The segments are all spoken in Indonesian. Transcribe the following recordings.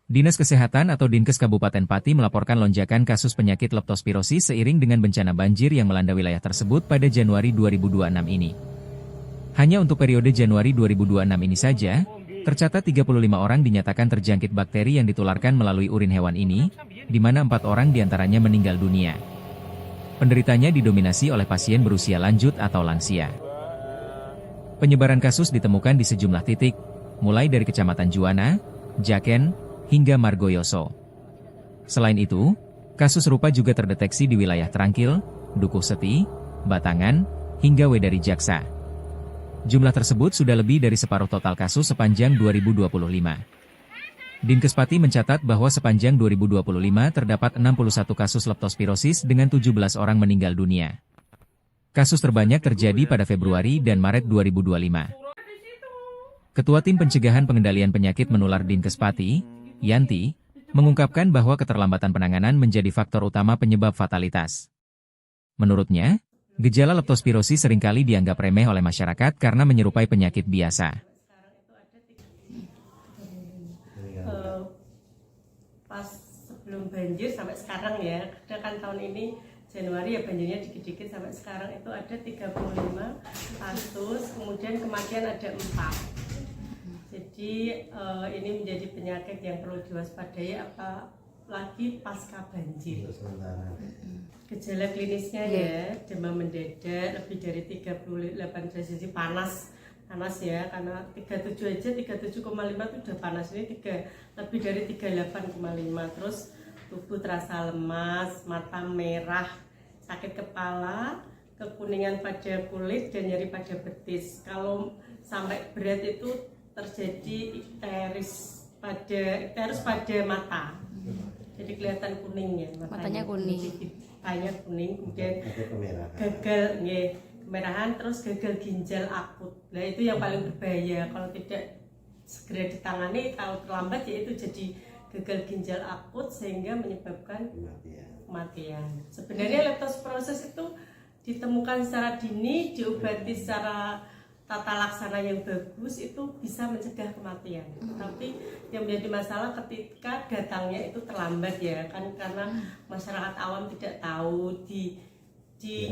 Dinas Kesehatan atau Dinkes Kabupaten Pati melaporkan lonjakan kasus penyakit leptospirosis seiring dengan bencana banjir yang melanda wilayah tersebut pada Januari 2026 ini. Hanya untuk periode Januari 2026 ini saja, tercatat 35 orang dinyatakan terjangkit bakteri yang ditularkan melalui urin hewan ini, di mana 4 orang diantaranya meninggal dunia. Penderitanya didominasi oleh pasien berusia lanjut atau lansia. Penyebaran kasus ditemukan di sejumlah titik, mulai dari Kecamatan Juwana, Jaken, hingga Margoyoso. Selain itu, kasus serupa juga terdeteksi di wilayah Trangkil, Dukuh Seti, Batangan, hingga Wedari Jaksa. Jumlah tersebut sudah lebih dari separuh total kasus sepanjang 2025. Dinkes Pati mencatat bahwa sepanjang 2025 terdapat 61 kasus leptospirosis dengan 17 orang meninggal dunia. Kasus terbanyak terjadi pada Februari dan Maret 2025. Ketua Tim Pencegahan Pengendalian Penyakit Menular Dinkes Pati, Yanti, mengungkapkan bahwa keterlambatan penanganan menjadi faktor utama penyebab fatalitas. Menurutnya, gejala leptospirosis seringkali dianggap remeh oleh masyarakat karena menyerupai penyakit biasa. Pas sebelum banjir sampai sekarang ya, kan tahun ini Januari ya banjirnya dikit-dikit, sampai sekarang itu ada 35 kasus, kemudian kematian ada 4. Jadi ini menjadi penyakit yang perlu diwaspadai apalagi pasca banjir. Gejala klinisnya ya, demam mendadak lebih dari 38 derajat panas ya, karena 37 aja 37,5 itu udah panas, ini lebih dari 38,5. Terus tubuh terasa lemas, mata merah, sakit kepala, kekuningan pada kulit dan nyeri pada betis. Kalau sampai berat itu terjadi ikteris pada mata, jadi kelihatan kuningnya, matanya kuning, banyak kuning, kemudian gagal, kemerahan, terus gagal ginjal akut. Nah itu yang paling berbahaya kalau tidak segera ditangani, kalau terlambat yaitu jadi gagal ginjal akut sehingga menyebabkan kematian. Sebenarnya leptospirosis itu ditemukan secara dini, diobati secara tata laksana yang bagus, itu bisa mencegah kematian. Tapi yang menjadi masalah ketika datangnya itu terlambat ya, kan karena masyarakat awam tidak tahu,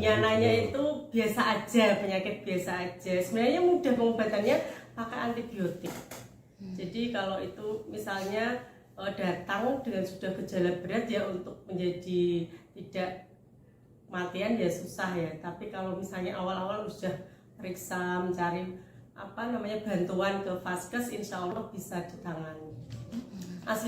nyananya itu biasa aja, penyakit biasa aja. Sebenarnya mudah pengobatannya pakai antibiotik. Jadi kalau itu misalnya datang dengan sudah gejala berat ya, untuk menjadi tidak kematian ya susah ya. Tapi kalau misalnya awal-awal sudah periksa, mencari bantuan ke Vaskes, insya Allah bisa ditangani. Asli